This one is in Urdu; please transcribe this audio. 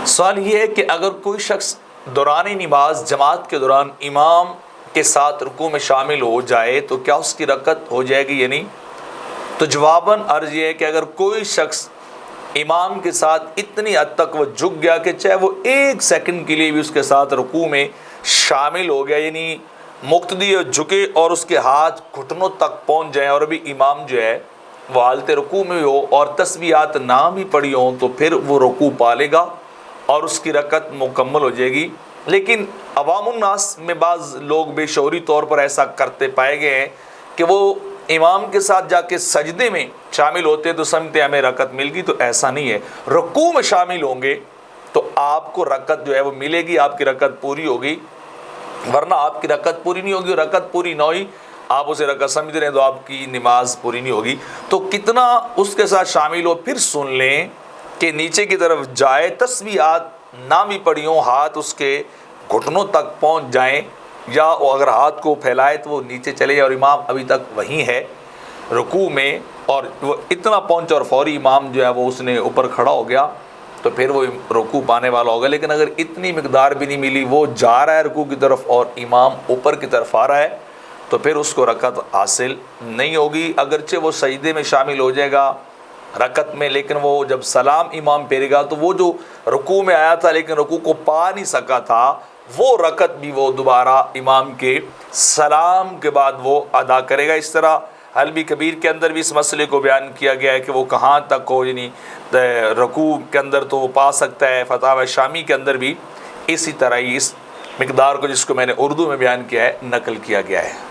سوال یہ ہے کہ اگر کوئی شخص دوران نماز جماعت کے دوران امام کے ساتھ رکوع میں شامل ہو جائے تو کیا اس کی رکعت ہو جائے گی یا نہیں؟ تو جواباً عرض یہ ہے کہ اگر کوئی شخص امام کے ساتھ اتنی حد تک وہ جھک گیا کہ چاہے وہ ایک سیکنڈ کے لیے بھی اس کے ساتھ رکوع میں شامل ہو گیا، یعنی مقتدی جھکے اور اس کے ہاتھ گھٹنوں تک پہنچ جائیں اور ابھی امام جو ہے وہ حالت رکوع میں ہو اور تسبیحات نہ بھی پڑھی ہوں، تو پھر وہ رکوع پا لے گا اور اس کی رکعت مکمل ہو جائے گی۔ لیکن عوام الناس میں بعض لوگ بے شعوری طور پر ایسا کرتے پائے گئے ہیں کہ وہ امام کے ساتھ جا کے سجدے میں شامل ہوتے تو سمجھتے ہمیں رکعت مل گئی، تو ایسا نہیں ہے۔ رکوع میں شامل ہوں گے تو آپ کو رکعت جو ہے وہ ملے گی، آپ کی رکعت پوری ہوگی، ورنہ آپ کی رکعت پوری نہیں ہوگی، اور رکعت پوری نہ ہوئی آپ اسے رکعت سمجھ رہے ہیں تو آپ کی نماز پوری نہیں ہوگی۔ تو کتنا اس کے ساتھ شامل ہو، پھر سن لیں کہ نیچے کی طرف جائے، تسبیحات نہ بھی پڑھی ہوں، ہاتھ اس کے گھٹنوں تک پہنچ جائیں، یا اگر ہاتھ کو پھیلائے تو وہ نیچے چلے جائے اور امام ابھی تک وہیں ہے رکوع میں، اور وہ اتنا پہنچا اور فوری امام جو ہے وہ اس نے اوپر کھڑا ہو گیا تو پھر وہ رکوع پانے والا ہوگا۔ لیکن اگر اتنی مقدار بھی نہیں ملی، وہ جا رہا ہے رکوع کی طرف اور امام اوپر کی طرف آ رہا ہے، تو پھر اس کو رکعت حاصل نہیں ہوگی۔ اگرچہ وہ سجدے میں شامل ہو جائے گا رکعت میں، لیکن وہ جب سلام امام پھیرے گا تو وہ جو رکوع میں آیا تھا لیکن رکوع کو پا نہیں سکا تھا، وہ رکعت بھی وہ دوبارہ امام کے سلام کے بعد وہ ادا کرے گا۔ اس طرح حلبی کبیر کے اندر بھی اس مسئلے کو بیان کیا گیا ہے کہ وہ کہاں تک ہو، یعنی رکوع کے اندر تو وہ پا سکتا ہے۔ فتاوی شامی کے اندر بھی اسی طرح ہی اس مقدار کو، جس کو میں نے اردو میں بیان کیا ہے، نقل کیا گیا ہے۔